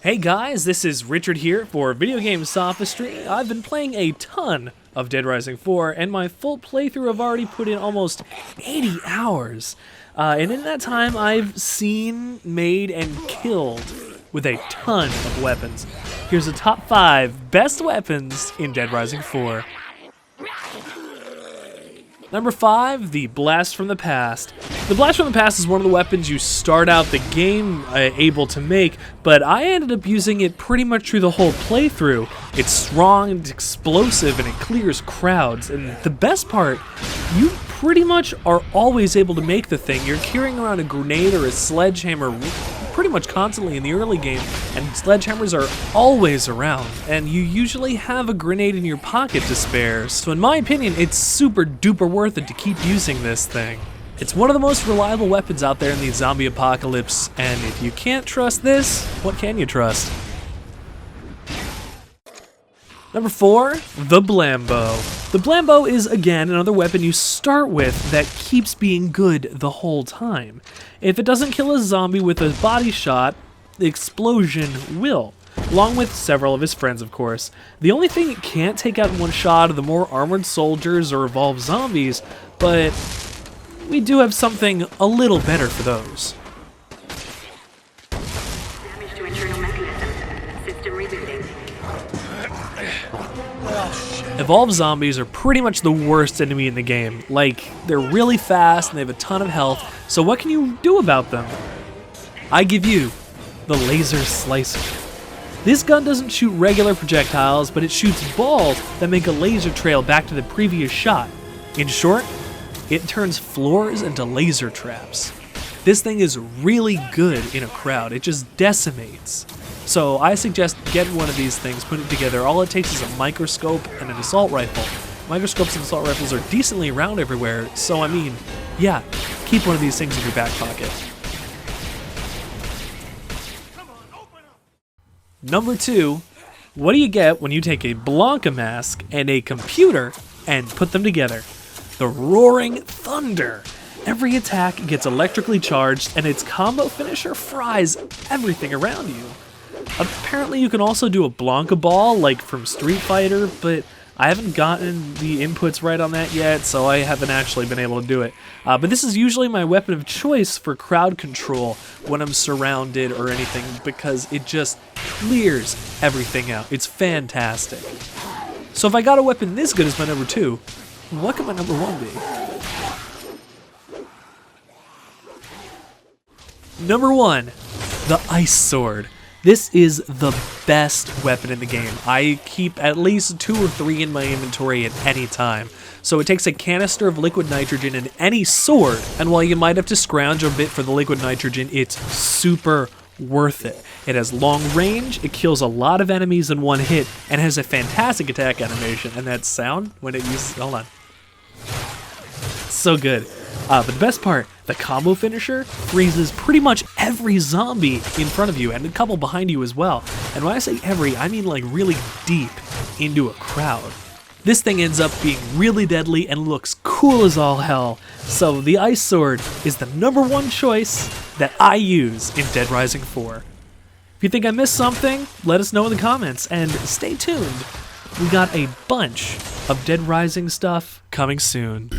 Hey guys, this is Richard here for Video Game Sophistry. I've been playing a ton of Dead Rising 4, and my full playthrough I've already put in almost 80 hours. And in that time, I've seen, made, and killed with a ton of weapons. Here's the top 5 best weapons in Dead Rising 4. Number 5, the Blast from the Past. The Blast from the Past is one of the weapons you start out the game able to make, but I ended up using it pretty much through the whole playthrough. It's strong, it's explosive, and it clears crowds. And the best part, you pretty much are always able to make the thing. You're carrying around a grenade or a sledgehammer pretty much constantly in the early game, and sledgehammers are always around, and you usually have a grenade in your pocket to spare, so in my opinion, it's super duper worth it to keep using this thing. It's one of the most reliable weapons out there in the zombie apocalypse, and if you can't trust this, what can you trust? Number 4, the Blam Bow. The Blam Bow is, again, another weapon you start with that keeps being good the whole time. If it doesn't kill a zombie with a body shot, the explosion will, along with several of his friends, of course. The only thing it can't take out in one shot are the more armored soldiers or evolved zombies, but we do have something a little better for those. Damage to internal mechanism. System rebooting. Evolved zombies are pretty much the worst enemy in the game. Like, they're really fast and they have a ton of health, so what can you do about them? I give you the Laser Slicer. This gun doesn't shoot regular projectiles, but it shoots balls that make a laser trail back to the previous shot. In short, it turns floors into laser traps. This thing is really good in a crowd. It just decimates. So I suggest get one of these things, put it together. All it takes is a microscope and an assault rifle. Microscopes and assault rifles are decently around everywhere, so I mean, yeah, keep one of these things in your back pocket. Number 2, what do you get when you take a Blanca mask and a computer and put them together? The Roaring Thunder. Every attack gets electrically charged, and its combo finisher fries everything around you. Apparently you can also do a Blanca Ball, like from Street Fighter, but I haven't gotten the inputs right on that yet, so I haven't actually been able to do it. But this is usually my weapon of choice for crowd control when I'm surrounded or anything, because it just clears everything out. It's fantastic. So if I got a weapon this good as my number 2, what could my number 1 be? Number 1, the Ice Sword. This is the best weapon in the game. I keep at least 2 or 3 in my inventory at any time. So it takes a canister of liquid nitrogen and any sword, and while you might have to scrounge a bit for the liquid nitrogen, it's super worth it. It has long range, it kills a lot of enemies in one hit, and has a fantastic attack animation. And that sound when it uses, hold on. So good. But the best part, the combo finisher freezes pretty much every zombie in front of you and a couple behind you as well. And when I say every, I mean like really deep into a crowd. This thing ends up being really deadly and looks cool as all hell. So the Ice Sword is the number 1 choice that I use in Dead Rising 4. If you think I missed something, let us know in the comments, and stay tuned. We got a bunch of Dead Rising stuff coming soon.